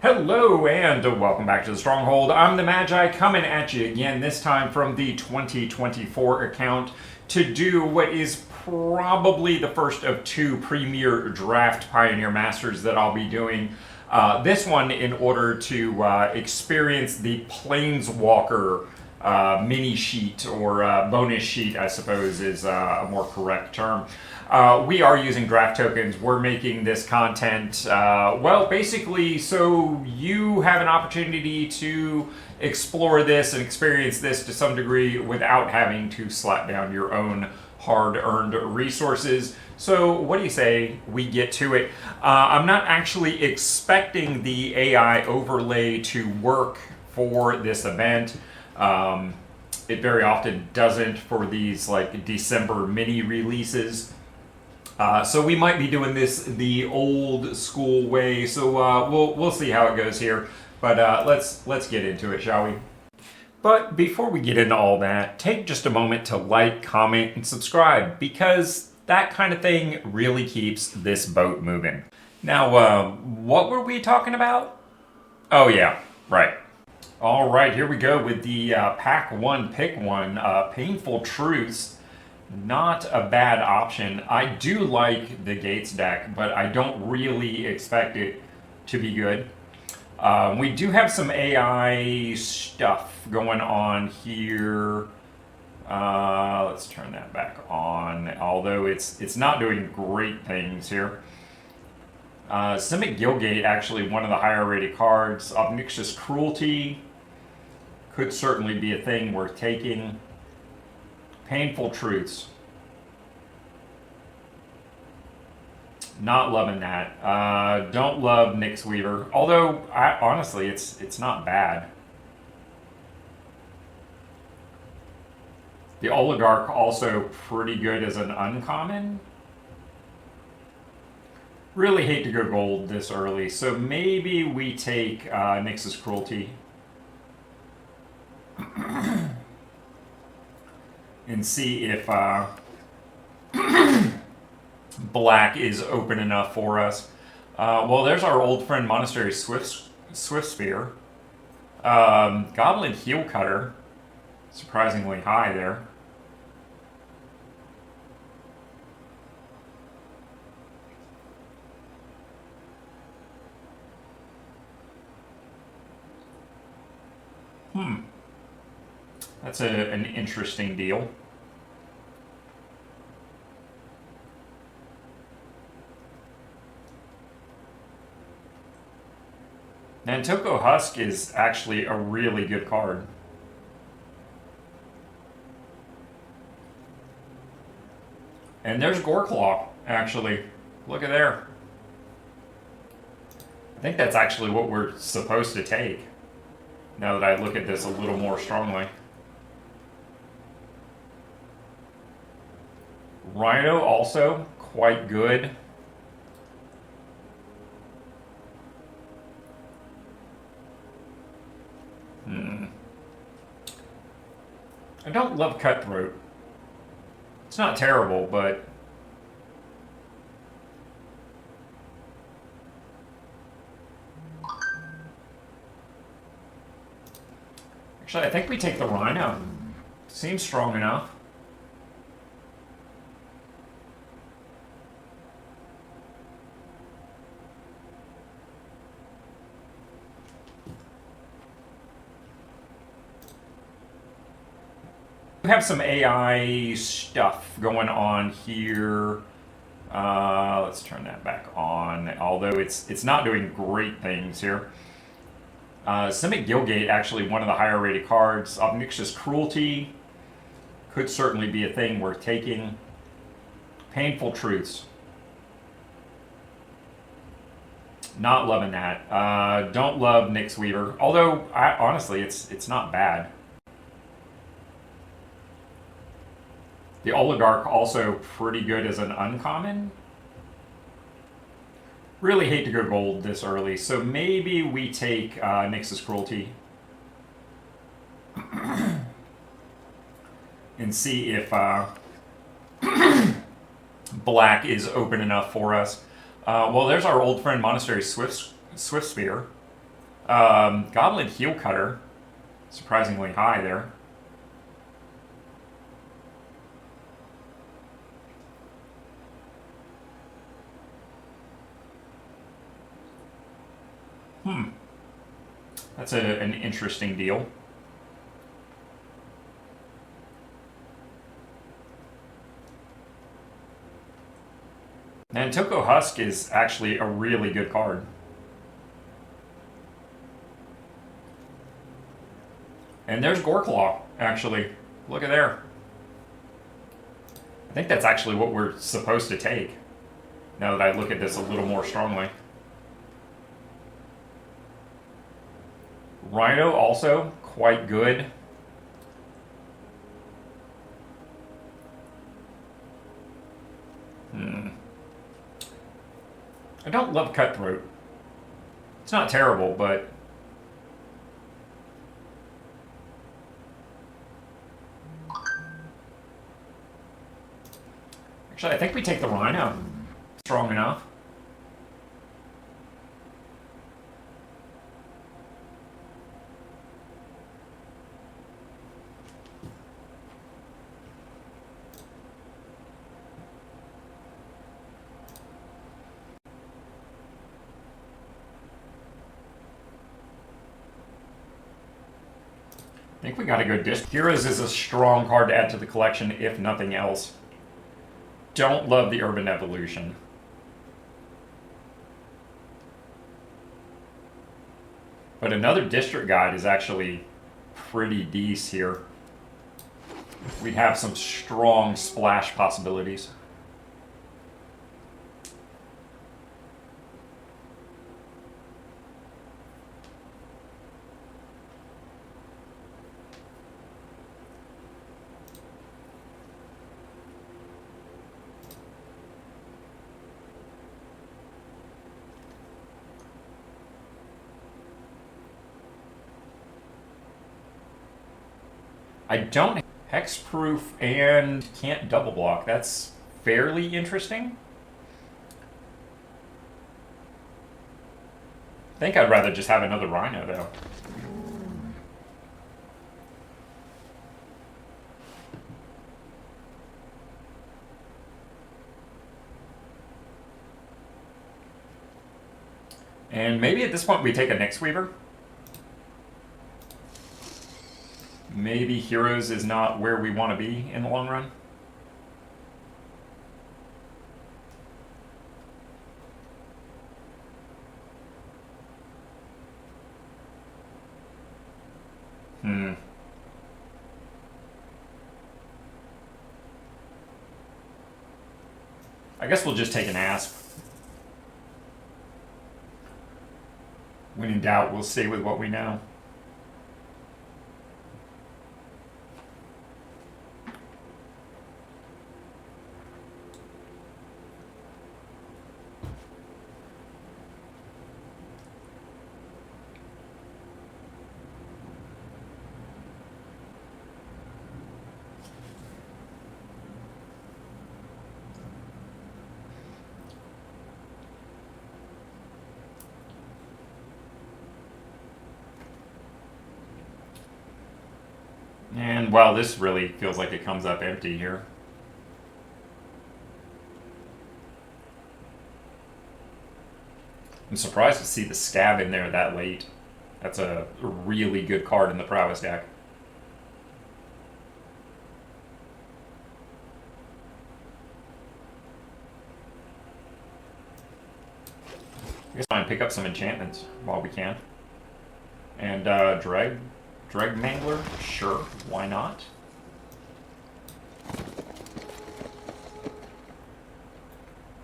Hello and welcome back to the Stronghold. I'm the Magi coming at you again, this time from the 2024 account to do what is probably the first of two Premier Draft Pioneer Masters that I'll be doing. This one in order to experience the Planeswalker mini sheet, or bonus sheet, I suppose is a more correct term. We are using draft tokens. We're making this content, well, basically so you have an opportunity to explore this and experience this to some degree without having to slap down your own hard-earned resources. So what do you say we get to it? I'm not actually expecting the AI overlay to work for this event. It very often doesn't for these like December mini releases. So we might be doing this the old school way. So we'll see how it goes here. But let's get into it, shall we? But before we get into all that, take just a moment to like, comment, and subscribe, because that kind of thing really keeps this boat moving. Now, what were we talking about? Oh yeah, right. All right, here we go with the pack one, pick one, Painful Truths. Not a bad option. I do like the Gates deck, but I don't really expect it to be good. We do have some AI stuff going on here. Let's turn that back on, although it's not doing great things here. Simic Gilgate, actually one of the higher rated cards. Obnoxious Cruelty could certainly be a thing worth taking. Painful Truths. Not loving that. Don't love Nyx Weaver, although honestly it's not bad. The Oligarch also pretty good as an uncommon. Really hate to go gold this early, so maybe we take Nyx's Cruelty. And see if black is open enough for us. Well, there's our old friend Monastery Swiftspear. Goblin Heel Cutter, surprisingly high there. That's an interesting deal. Nantoko Husk is actually a really good card. And there's Goreclaw, actually. Look at there. I think that's actually what we're supposed to take, now that I look at this a little more strongly. Rhino also quite good. I don't love Cutthroat. It's not terrible, but actually I think we take the Rhino. Seems strong enough. We have some AI stuff going on here. Let's turn that back on, although it's not doing great things here. Simic Gilgate, actually one of the higher rated cards. Obnoxious Cruelty could certainly be a thing worth taking. Painful Truths. Not loving that. Don't love Nyx Weaver, although honestly it's not bad. The Oligarch also pretty good as an uncommon. Really hate to go gold this early, so maybe we take Nyx's Cruelty. And see if black is open enough for us. Well, there's our old friend Monastery Swiftspear. Goblin Heel Cutter, surprisingly high there. That's an interesting deal. And Toko Husk is actually a really good card. And there's Goreclaw, actually. Look at there. I think that's actually what we're supposed to take, now that I look at this a little more strongly. Rhino also quite good. I don't love Cutthroat. It's not terrible, but actually I think we take the Rhino. Strong enough. I think we got a good disc. Heroes is a strong card to add to the collection, if nothing else. Don't love the Urban Evolution. But another District Guide is actually pretty decent here. We have some strong splash possibilities. I don't hexproof and can't double block. That's fairly interesting. I think I'd rather just have another Rhino though. And maybe at this point we take a Nyx Weaver. Maybe Heroes is not where we want to be in the long run. I guess we'll just take an Asp. When in doubt, we'll stay with what we know. And, well, this really feels like it comes up empty here. I'm surprised to see the Scab in there that late. That's a really good card in the Prowess deck. I guess I'll pick up some enchantments while we can. And Dreg Mangler? Sure, why not?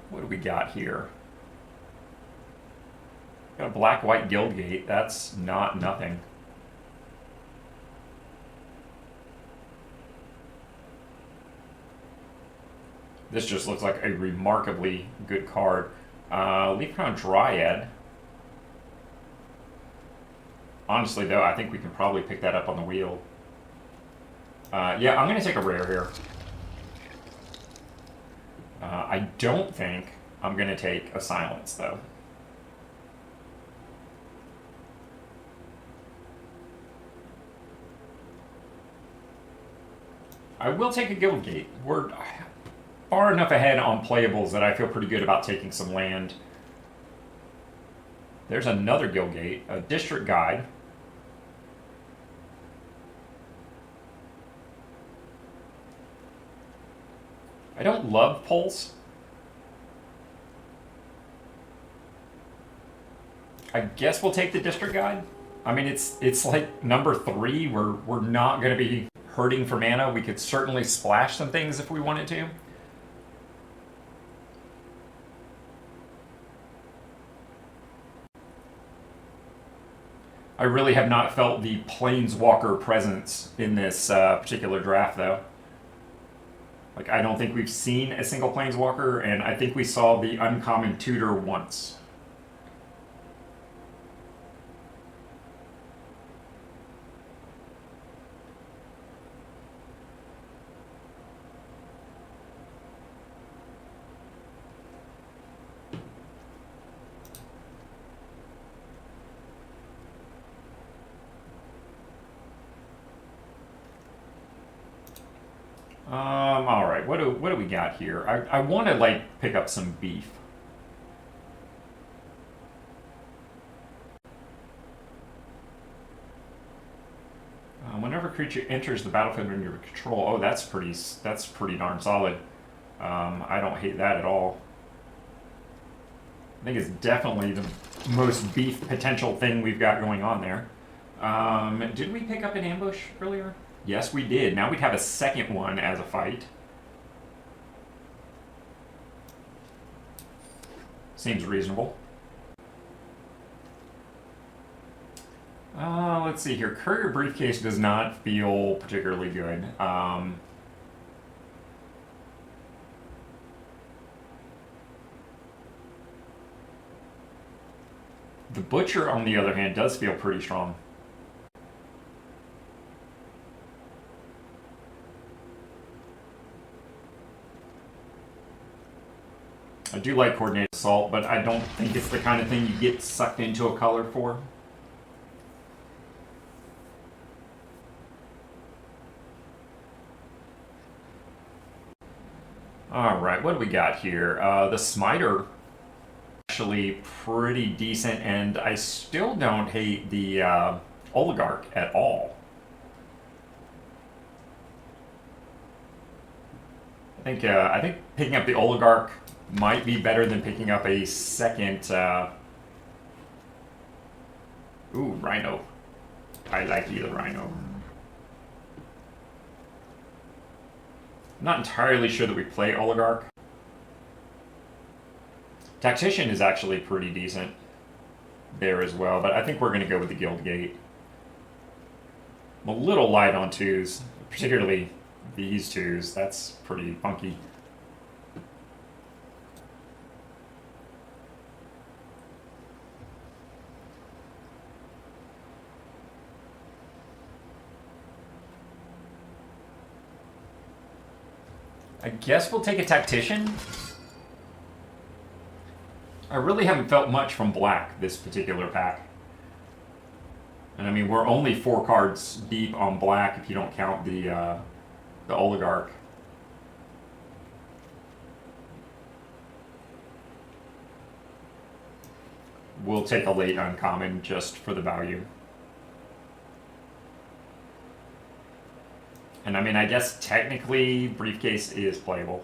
What do we got here? Got a black-white Guildgate. That's not nothing. This just looks like a remarkably good card. Leafcrown Dryad. Honestly, though, I think we can probably pick that up on the wheel. Yeah, I'm going to take a rare here. I don't think I'm going to take a silence, though. I will take a Guild Gate. We're far enough ahead on playables that I feel pretty good about taking some land. There's another Guild Gate, a District Guide. I don't love Pulse. I guess we'll take the District Guide. I mean, it's like number 3. We're not going to be hurting for mana. We could certainly splash some things if we wanted to. I really have not felt the Planeswalker presence in this particular draft, though. Like, I don't think we've seen a single Planeswalker, and I think we saw the uncommon tutor once. All right. What do we got here? I want to like pick up some beef. Whenever a creature enters the battlefield under your control, oh, that's pretty darn solid. I don't hate that at all. I think it's definitely the most beef potential thing we've got going on there. Did we pick up an ambush earlier? Yes, we did. Now we'd have a second one as a fight. Seems reasonable. Let's see here. Courier Briefcase does not feel particularly good. The Butcher, on the other hand, does feel pretty strong. I do like Coordinated Assault, but I don't think it's the kind of thing you get sucked into a color for. Alright, what do we got here? The Smiter, actually pretty decent, and I still don't hate the Oligarch at all. I think picking up the Oligarch might be better than picking up a second... Ooh, Rhino. I like either Rhino. I'm not entirely sure that we play Oligarch. Tactician is actually pretty decent there as well, but I think we're going to go with the Guild Gate. I'm a little light on 2s, particularly these 2s. That's pretty funky. I guess we'll take a Tactician. I really haven't felt much from black this particular pack. And I mean, we're only 4 cards deep on black if you don't count the Oligarch. We'll take a late uncommon just for the value. And I mean, I guess technically Briefcase is playable.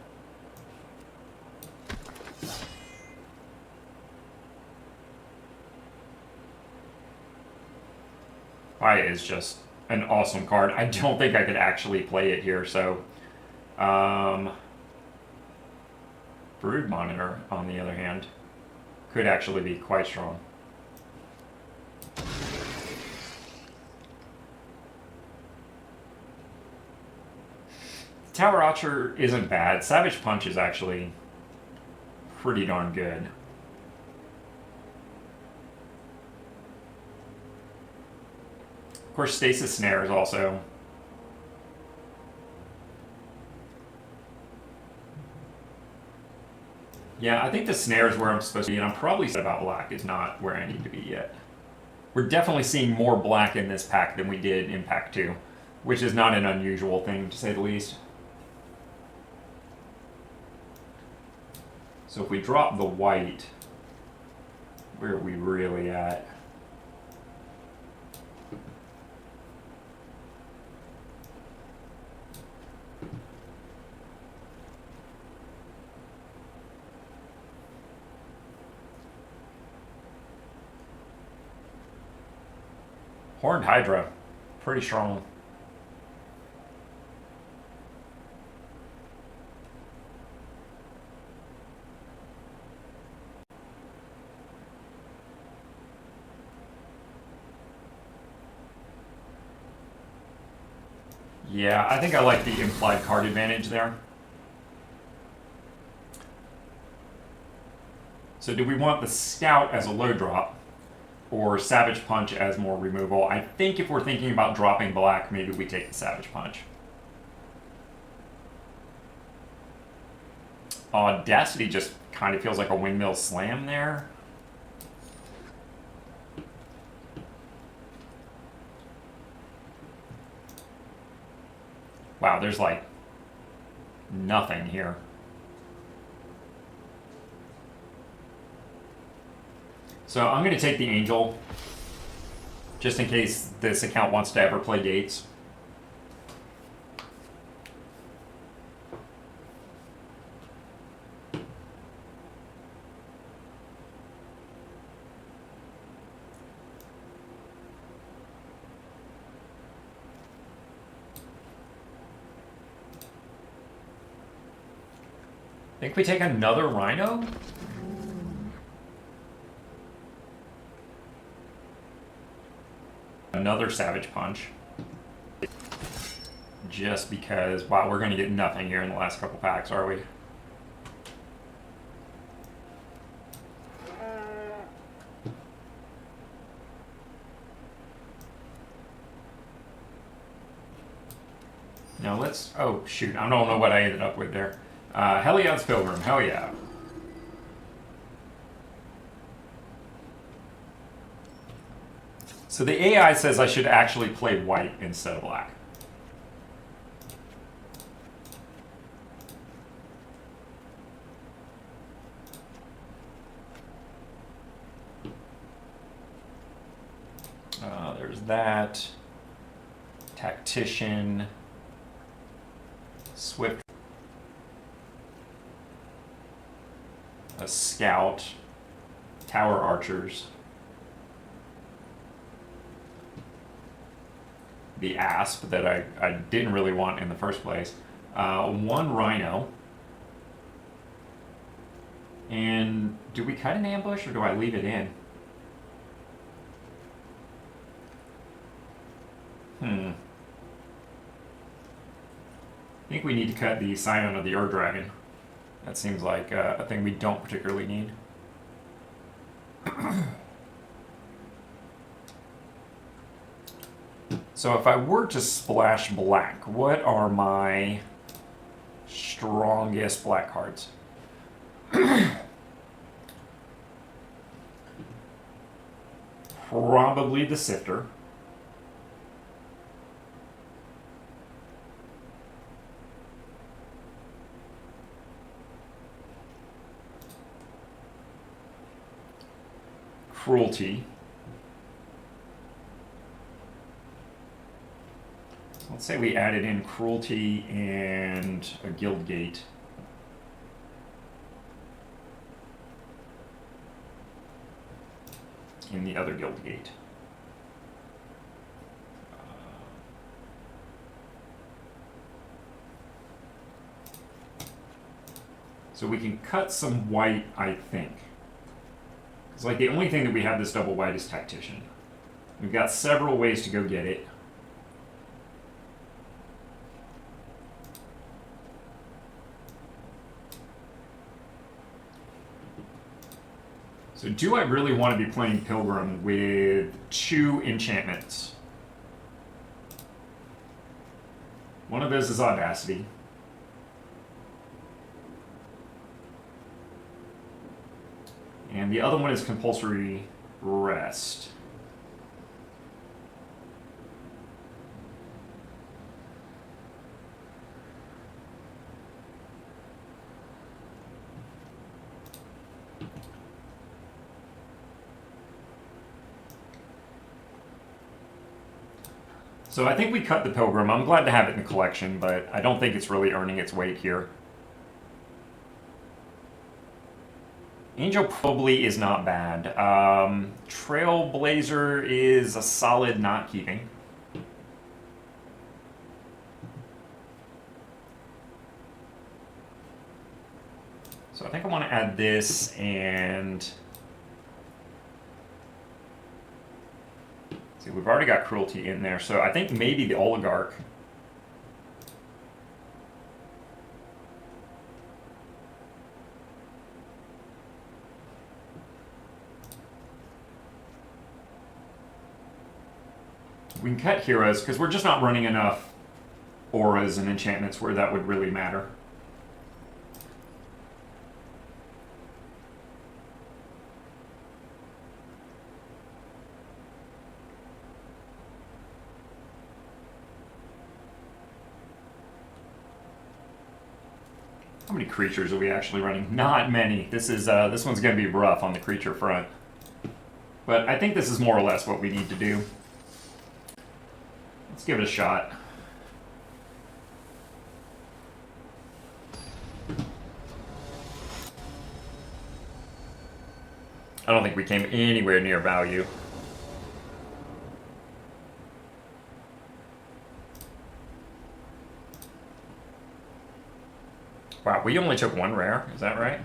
Fire is just an awesome card. I don't think I could actually play it here, so... Brood Monitor, on the other hand, could actually be quite strong. Tower Archer isn't bad. Savage Punch is actually pretty darn good. Of course, Stasis Snare is also. Yeah, I think the Snare is where I'm supposed to be, and I'm probably sad about black is not where I need to be yet. We're definitely seeing more black in this pack than we did in pack 2. which is not an unusual thing, to say the least. So if we drop the white, where are we really at? Horned Hydra, pretty strong. Yeah, I think I like the implied card advantage there. So do we want the Scout as a low drop or Savage Punch as more removal? I think if we're thinking about dropping black, maybe we take the Savage Punch. Audacity just kind of feels like a windmill slam there. Wow, there's like nothing here. So I'm going to take the Angel, just in case this account wants to ever play Gates. I think we take another Rhino? Another Savage Punch. Just because, wow, we're going to get nothing here in the last couple packs, are we? Now let's, oh shoot, I don't know what I ended up with there. Heliod's Pilgrim, hell yeah. So the AI says I should actually play white instead of black. There's that. Tactician. Swift. A Scout. Tower Archers. The Asp that I didn't really want in the first place. One Rhino. And do we cut an ambush or do I leave it in? I think we need to cut the Scion of the Ur Dragon. That seems like a thing we don't particularly need. So if I were to splash black, what are my strongest black cards? Probably the Sifter. Cruelty. Let's say we added in Cruelty and a Guild Gate. In the other Guild Gate. So we can cut some white, I think. It's like the only thing that we have this double white is Tactician. We've got several ways to go get it. So do I really want to be playing Pilgrim with 2 enchantments? One of those is Audacity. And the other one is Compulsory, rest. So I think we cut the Pilgrim. I'm glad to have it in the collection, but I don't think it's really earning its weight here. Angel probably is not bad. Trailblazer is a solid not keeping. So I think I want to add this and... See, we've already got Cruelty in there, so I think maybe the Oligarch. We can cut heroes, because we're just not running enough auras and enchantments where that would really matter. How many creatures are we actually running? Not many. This is this one's going to be rough on the creature front. But I think this is more or less what we need to do. Let's give it a shot. I don't think we came anywhere near value. Wow, we only took one rare, is that right?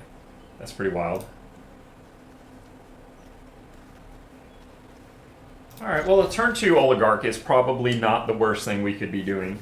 That's pretty wild. Alright, well a turn 2 Oligarch is probably not the worst thing we could be doing.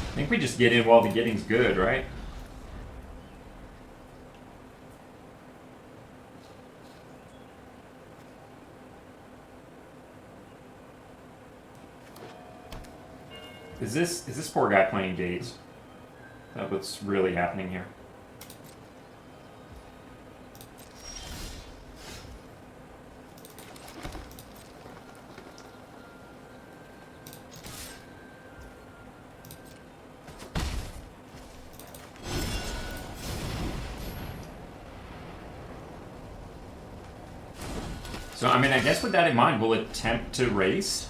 I think we just get in while the getting's good, right? Is this poor guy playing Gates? That's what's really happening here. So, I mean, I guess with that in mind, we'll attempt to race.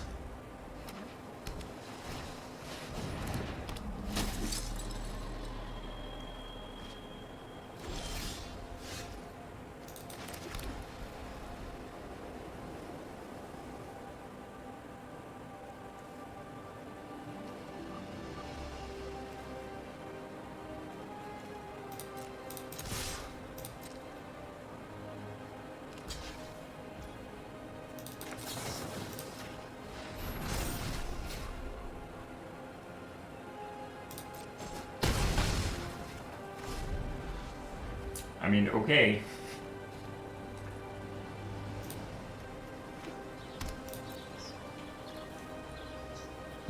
I mean, okay.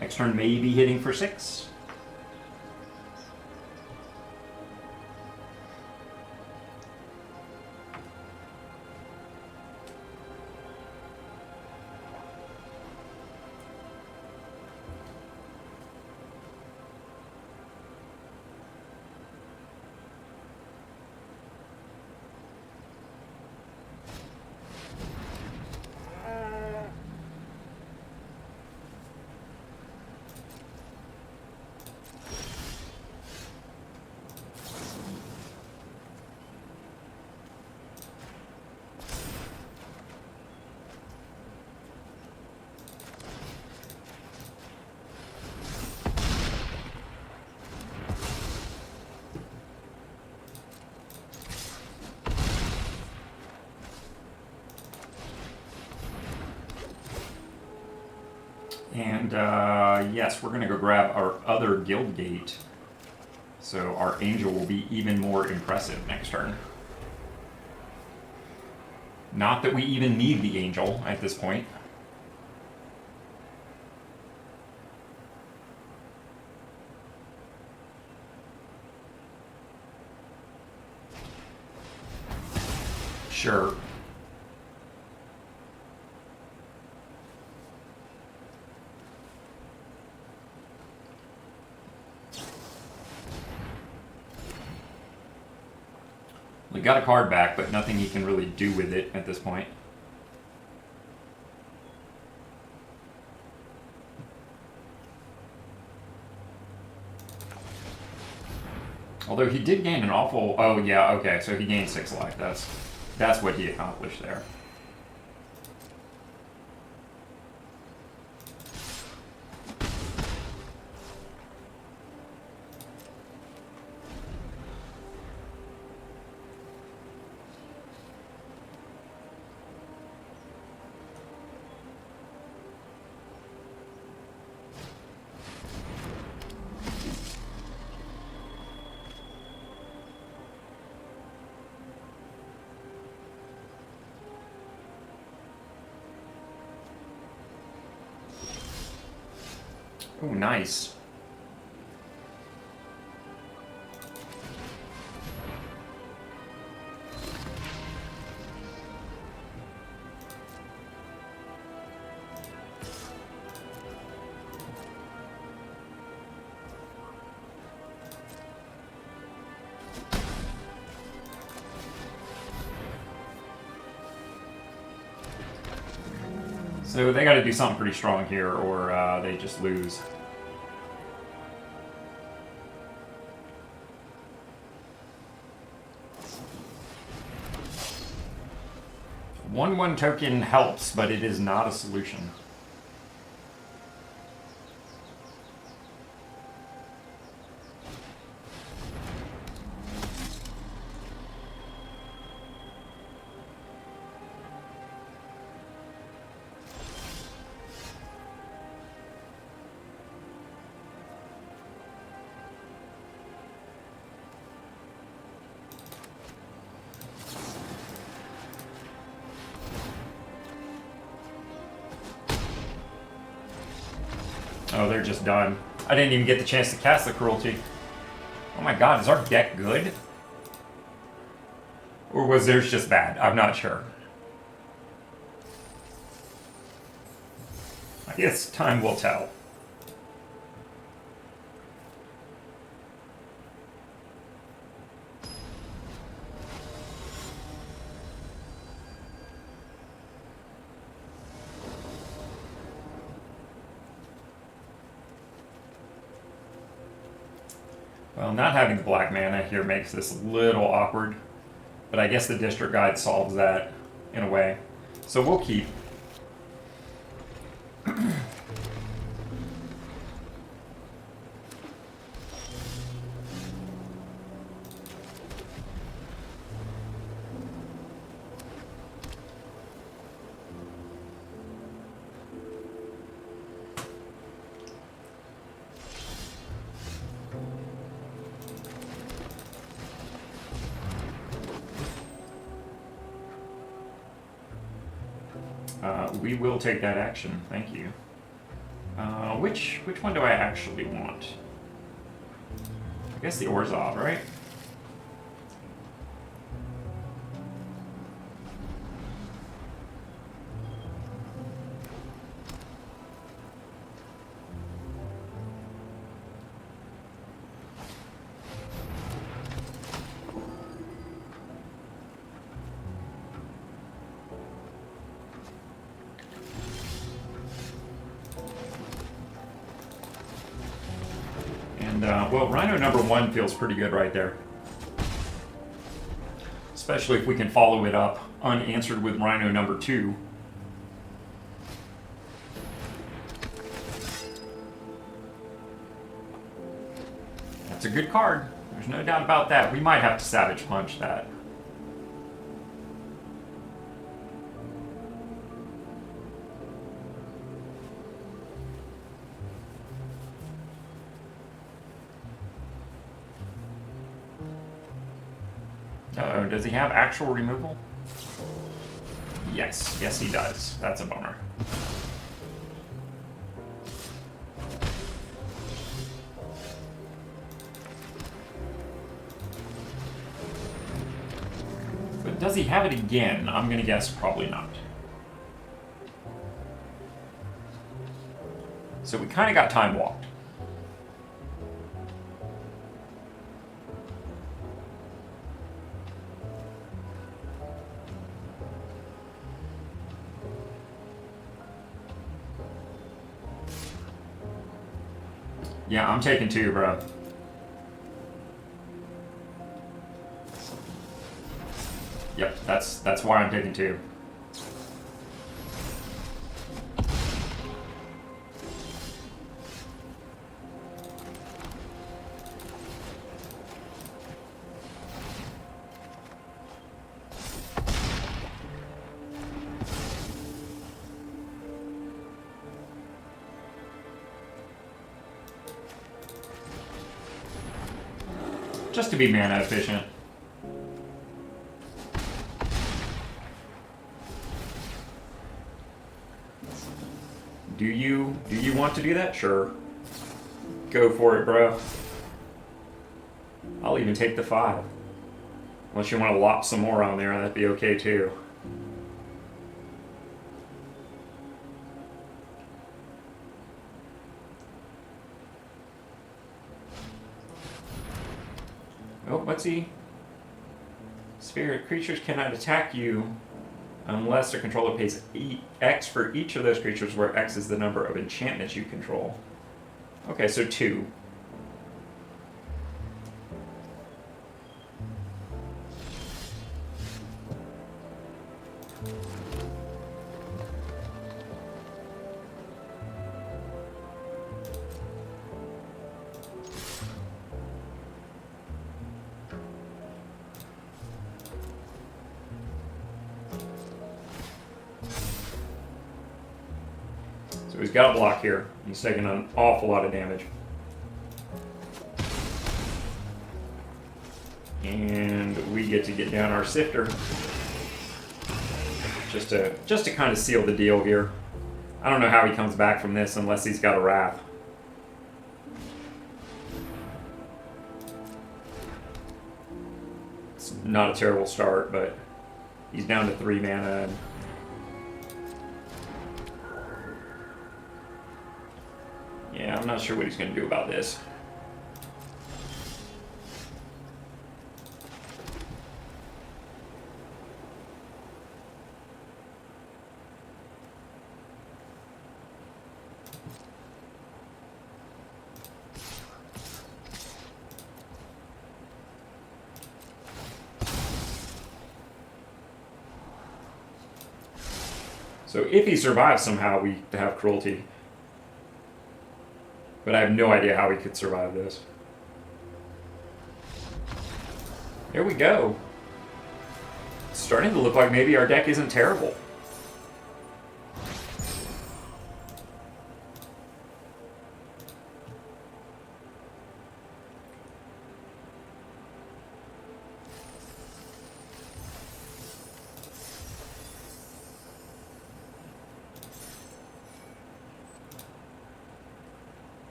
Next turn, maybe hitting for 6. And yes, we're going to go grab our other guild gate. So our angel will be even more impressive next turn. Not that we even need the angel at this point. Sure. We got a card back, but nothing he can really do with it at this point. Although he did gain an awful... Oh, yeah, okay, so he gained 6 life. That's what he accomplished there. Oh, nice. So they got to do something pretty strong here, or they just lose. One token helps, but it is not a solution. Oh, they're just done. I didn't even get the chance to cast the cruelty. Oh my god, is our deck good? Or was theirs just bad? I'm not sure. I guess time will tell. Well, not having the black mana here makes this a little awkward, but I guess the district guide solves that in a way. So we'll keep. We will take that action, thank you. Which one do I actually want? I guess the Orzhov, right? Well, Rhino number 1 feels pretty good right there. Especially if we can follow it up unanswered with Rhino number 2. That's a good card. There's no doubt about that. We might have to Savage Punch that. Uh-oh, does he have actual removal? Yes, yes he does. That's a bummer. But does he have it again? I'm gonna guess probably not. So we kind of got time walked. Yeah, I'm taking 2, bro. Yep, that's why I'm taking 2. Just to be mana efficient. Do you want to do that? Sure. Go for it, bro. I'll even take the 5. Unless you want to lop some more on there, that'd be okay too. Oh, what's he? Spirit creatures cannot attack you unless their controller pays X for each of those creatures, where X is the number of enchantments you control. Okay, so 2. So he's got a block here. He's taking an awful lot of damage. And we get to get down our Sifter. Just to kind of seal the deal here. I don't know how he comes back from this unless he's got a Wrath. It's not a terrible start, but he's down to 3 mana. And yeah, I'm not sure what he's going to do about this. So if he survives somehow, we have Cruelty. But I have no idea how he could survive this. There we go. It's starting to look like maybe our deck isn't terrible.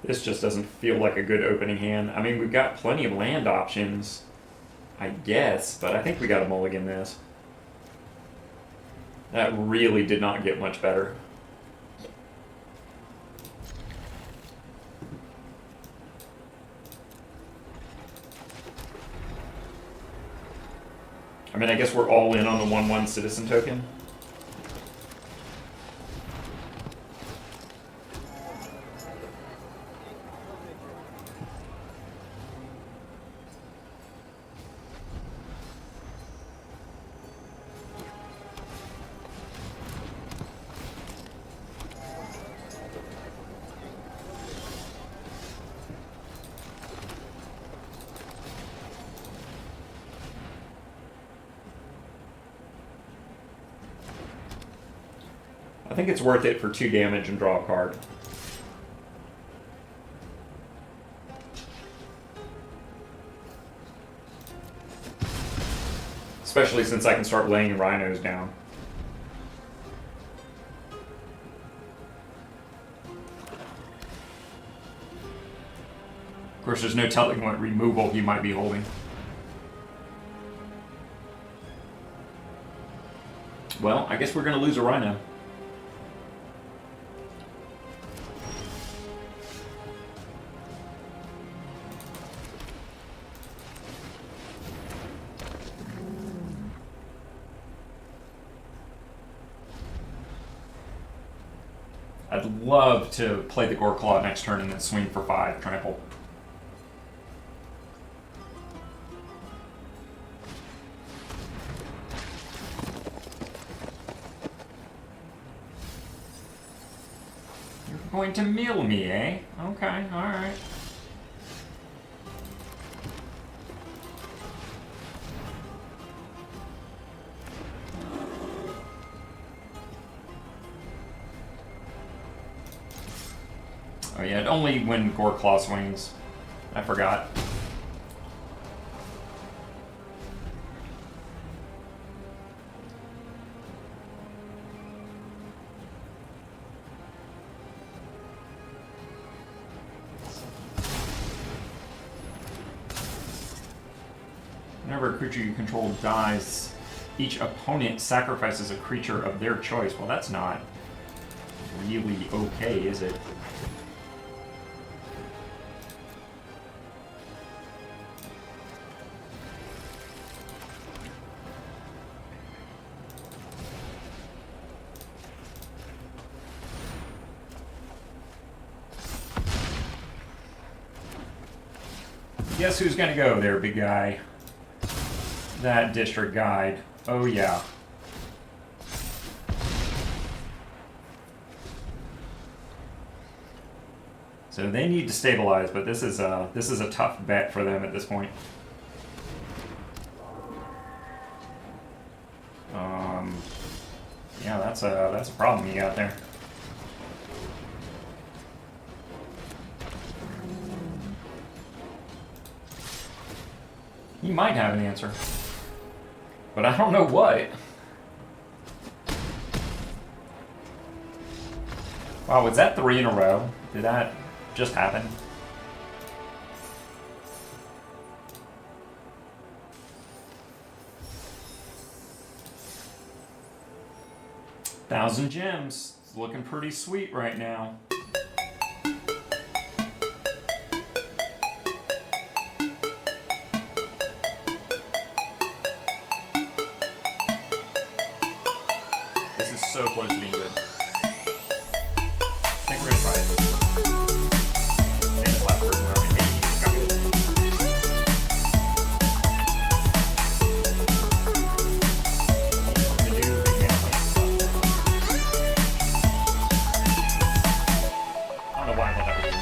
This just doesn't feel like a good opening hand. I mean, we've got plenty of land options, I guess, but I think we got to mulligan this. That really did not get much better. I mean, I guess we're all in on the 1/1 citizen token. I think it's worth it for 2 damage and draw a card. Especially since I can start laying rhinos down. Of course, there's no telling what removal he might be holding. Well, I guess we're going to lose a rhino. I'd love to play the Goreclaw next turn and then swing for 5 trample. You're going to mill me, eh? Okay, alright. Oh yeah, only when Goreclaw swings. I forgot. Whenever a creature you control dies, each opponent sacrifices a creature of their choice. Well, that's not really okay, is it? Guess who's gonna go there, big guy? That district guide. Oh yeah. So they need to stabilize, but this is a tough bet for them at this point. Yeah, that's a problem you got there. He might have an answer, but I don't know what. Wow, was that 3 in a row? Did that just happen? Thousand gems. It's looking pretty sweet right now. This is so close to being good. I think we're gonna try it. And the last person where I'm gonna got good. I'm gonna do big man stuff. I don't know why I'm not having to do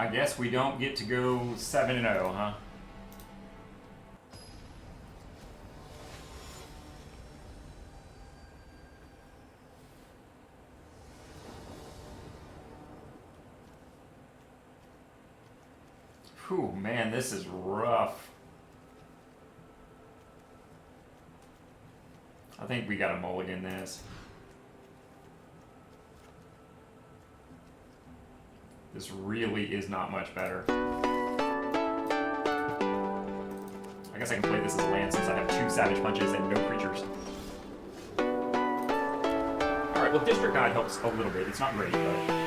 I guess we don't get to go 7-0, huh? Whew, man, this is rough. I think we got to mulligan this. This really is not much better. I guess I can play this as a land since I have 2 Savage Punches and no creatures. Alright, well, District Guide helps a little bit. It's not great, but...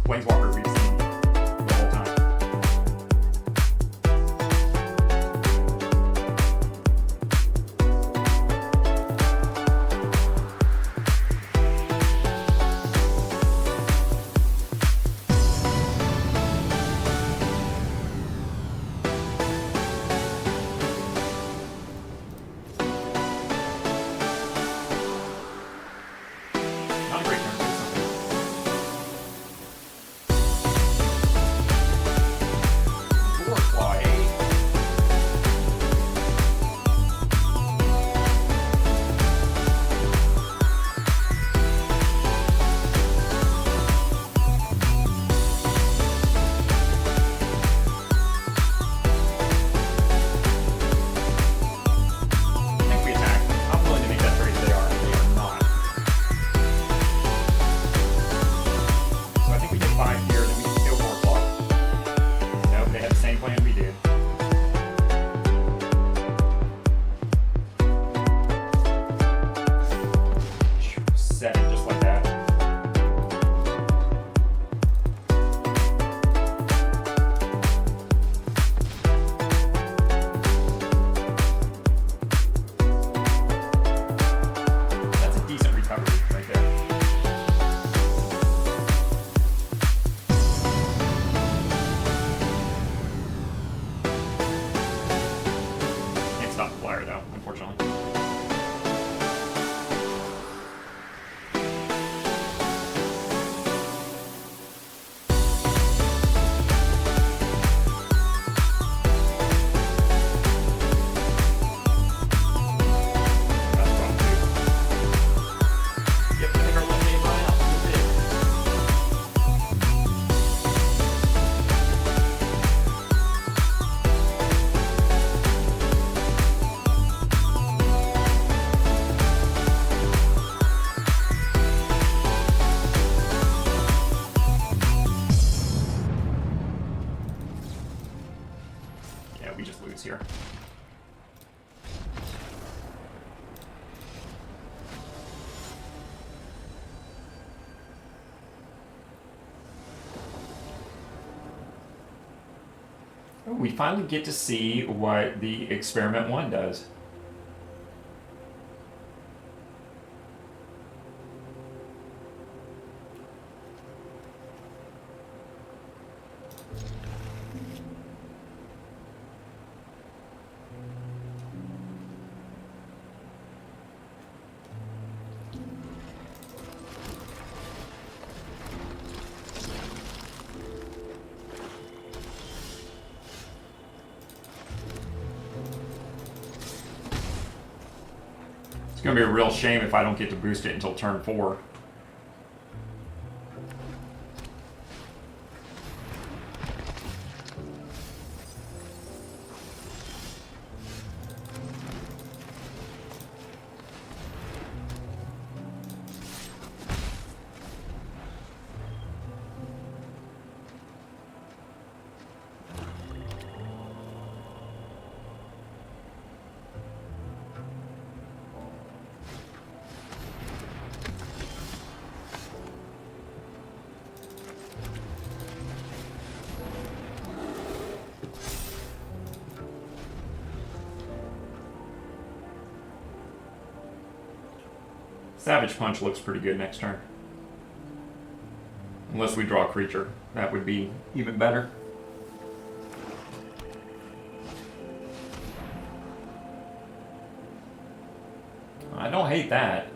Planeswalker we've seen the whole time. Not a great turn. Just like that. That's a decent recovery right there. Can't stop the flyer though, unfortunately. Yeah, we just lose here. Oh, we finally get to see what the Experiment 1 does. It's going to be a real shame if I don't get to boost it until turn 4. Savage Punch looks pretty good next turn. Unless we draw a creature. That would be even better. I don't hate that.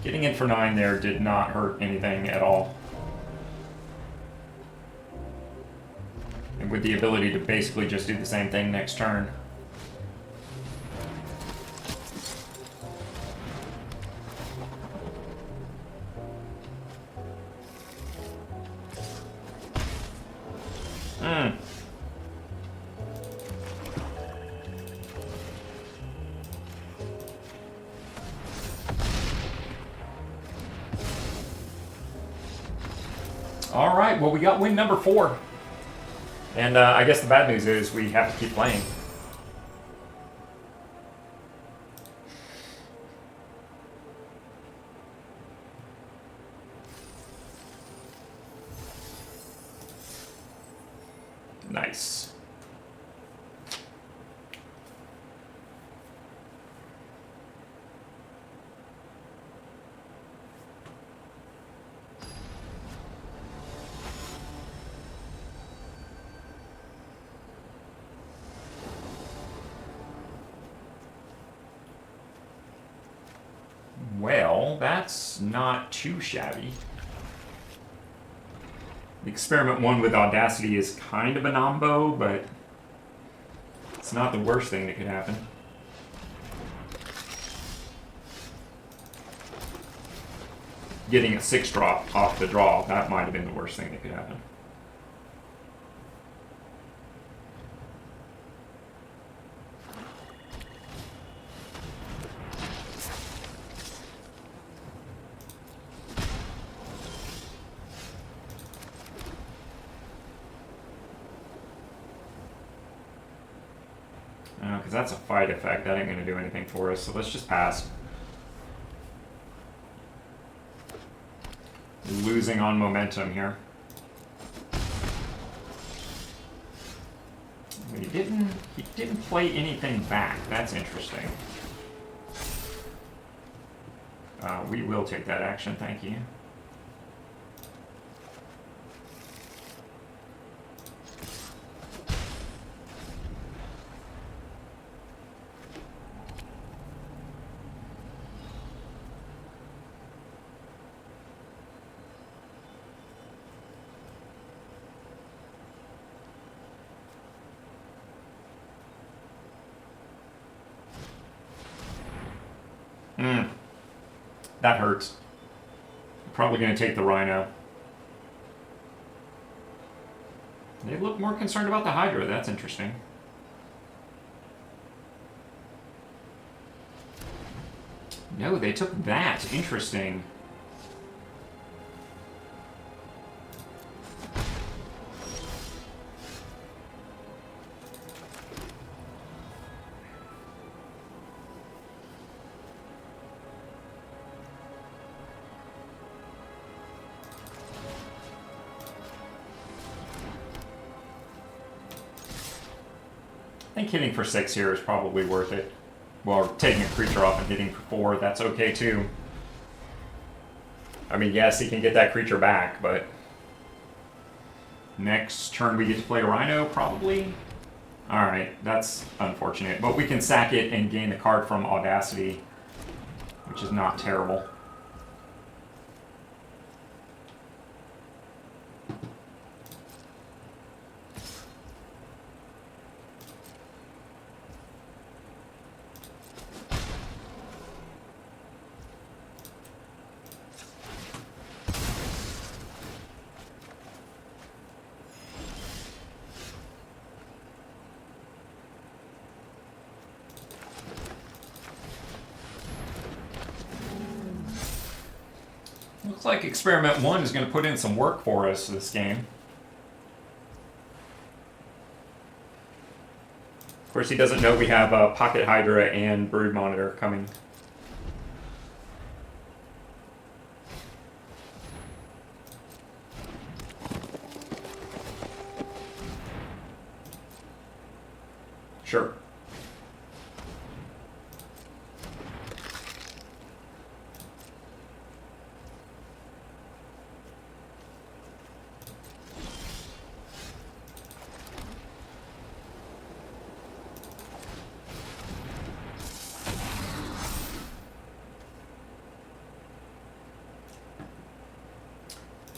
Getting in for 9 there did not hurt anything at all. And with the ability to basically just do the same thing next turn. All right, well, we got win number 4. And I guess the bad news is we have to keep playing. Nice. Well, that's not too shabby. The Experiment 1 with Audacity is kind of a nombo, but it's not the worst thing that could happen. Getting a 6-drop off the draw, that might have been the worst thing that could happen. Because that's a fight effect. That ain't going to do anything for us, so let's just pass. Losing on momentum here. He didn't play anything back. That's interesting. We will take that action, thank you. That hurts. Probably going to take the Rhino. They look more concerned about the Hydra. That's interesting. No, they took that. Interesting. I think hitting for 6 here is probably worth it. Well, taking a creature off and hitting for 4, that's okay too. I mean, yes, he can get that creature back, but next turn we get to play a Rhino, probably? Alright, that's unfortunate. But we can sack it and gain the card from Audacity, which is not terrible. Looks like Experiment 1 is going to put in some work for us this game. Of course, he doesn't know we have Pocket Hydra and Brood Monitor coming. Sure.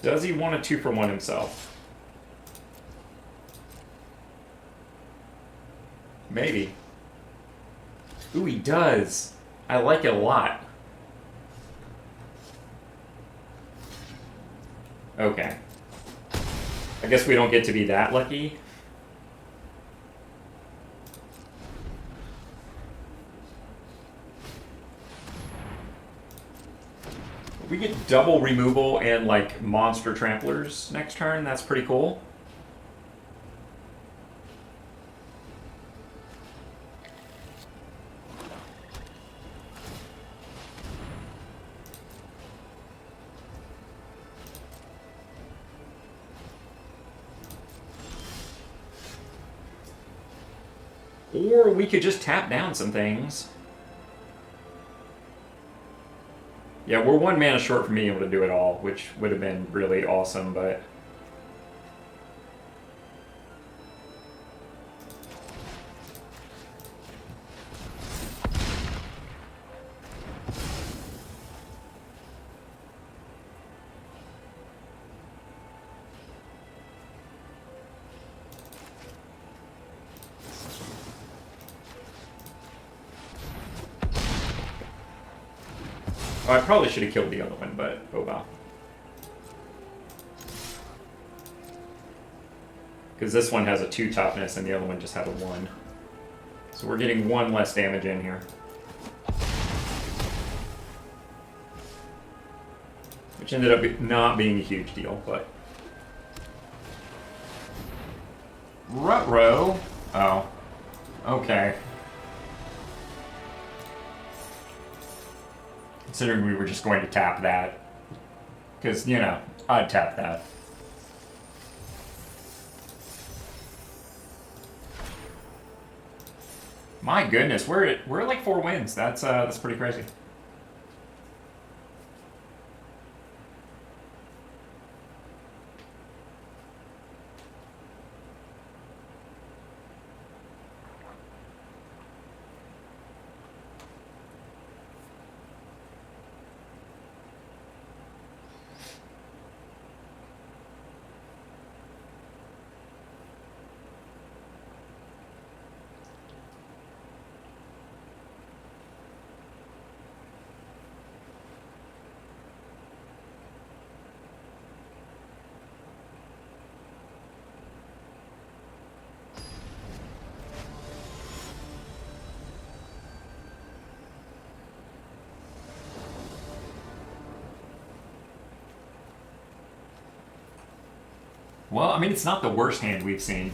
Does he want a 2-for-1 himself? Maybe. Ooh, he does. I like it a lot. Okay. I guess we don't get to be that lucky. We get double removal and like monster tramplers next turn. That's pretty cool. Or we could just tap down some things. Yeah, we're 1 mana short from being able to do it all, which would have been really awesome, but... Oh, I probably should have killed the other one, but oh well. Because this one has a 2 toughness and the other one just had a 1. So we're getting 1 less damage in here. Which ended up not being a huge deal, but... Ruh-roh. Oh. Okay. Considering we were just going to tap that. Because, you know, I'd tap that. My goodness, we're at like 4 wins. That's pretty crazy. Well, I mean, it's not the worst hand we've seen.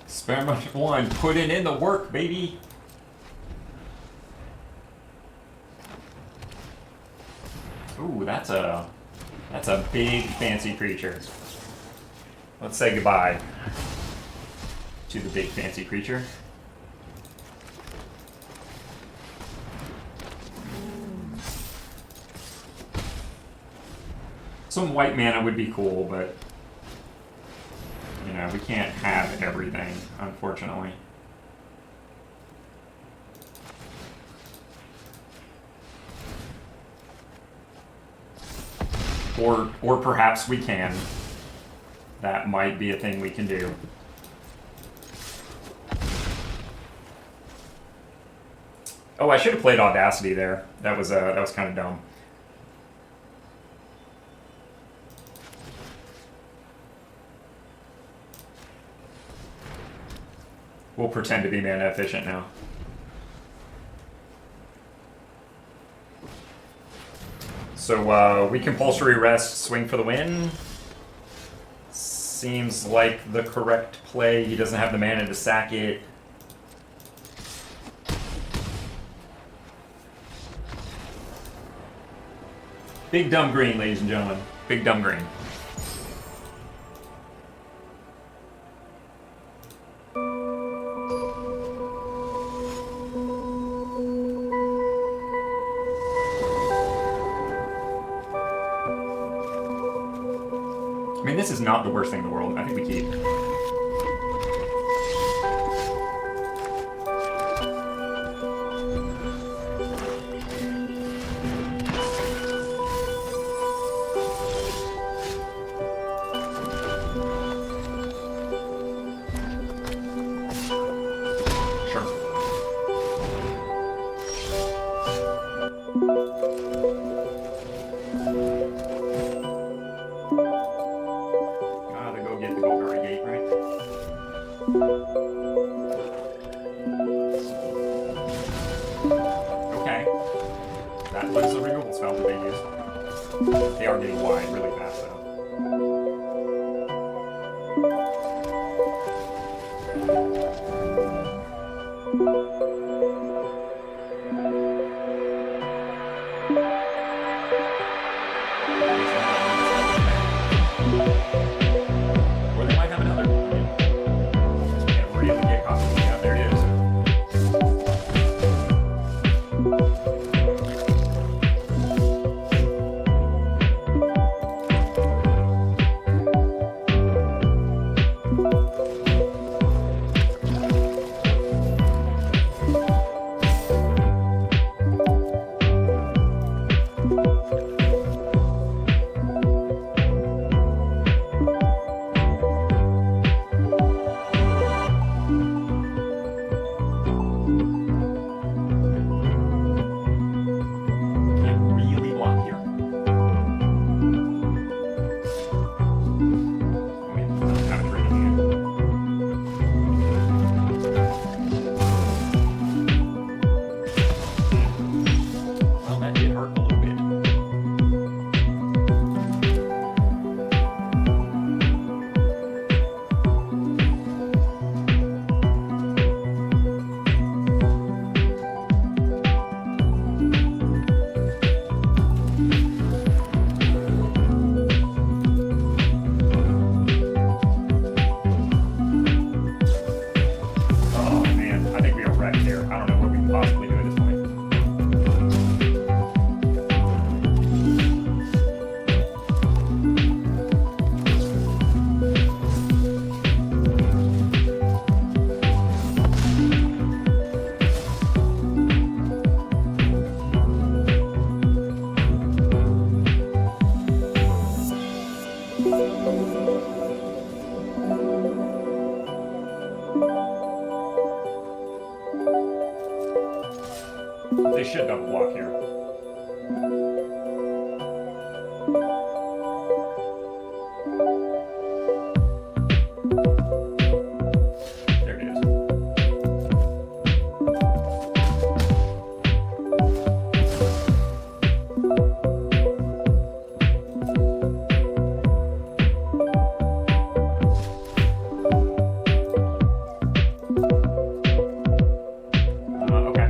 Experiment 1, put it in the work, baby. Ooh, that's a big fancy creature. Let's say goodbye to the big fancy creature. Some white mana would be cool, but you know, we can't have everything, unfortunately. Or perhaps we can. That might be a thing we can do. Oh, I should have played Audacity there. That was kind of dumb. We'll pretend to be mana efficient now. So we compulsory rest, swing for the win. Seems like the correct play. He doesn't have the mana to sack it. Big dumb green, ladies and gentlemen. Big dumb green. I mean, this is not the worst thing in the world. I think we keep. Okay. That was a removal spell that they used. They are getting wide really fast, though. Or they might have another. Can't really get caught. Yeah, there it is. They should double block here. There it is. Okay.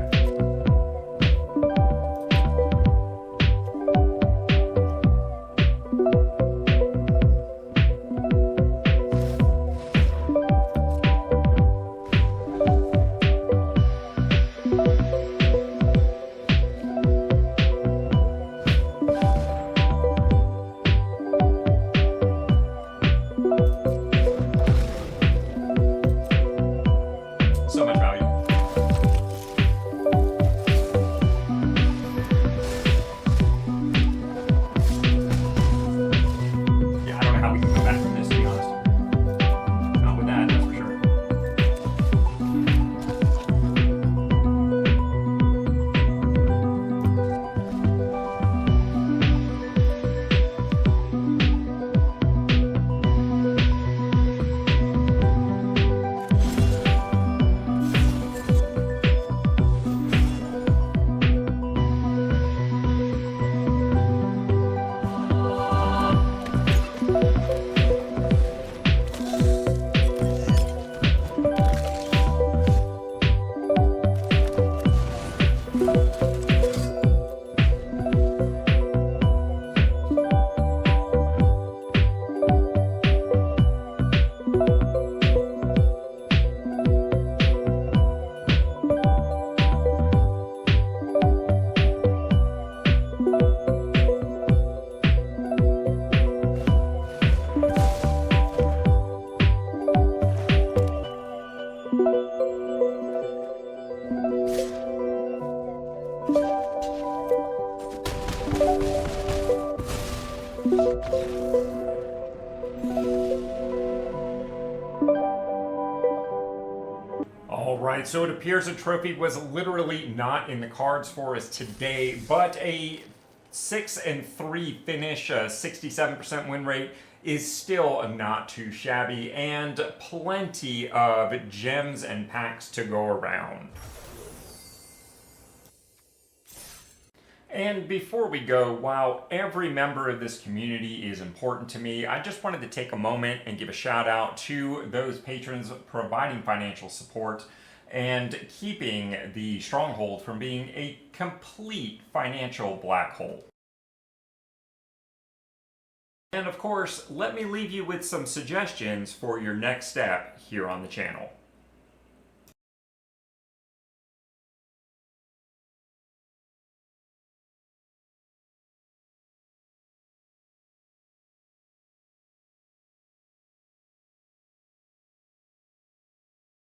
Alright, so it appears a trophy was literally not in the cards for us today, but a 6-3 finish, a 67% win rate, is still not too shabby, and plenty of gems and packs to go around. And before we go, while every member of this community is important to me, I just wanted to take a moment and give a shout out to those patrons providing financial support and keeping the Stronghold from being a complete financial black hole. And of course, let me leave you with some suggestions for your next step here on the channel.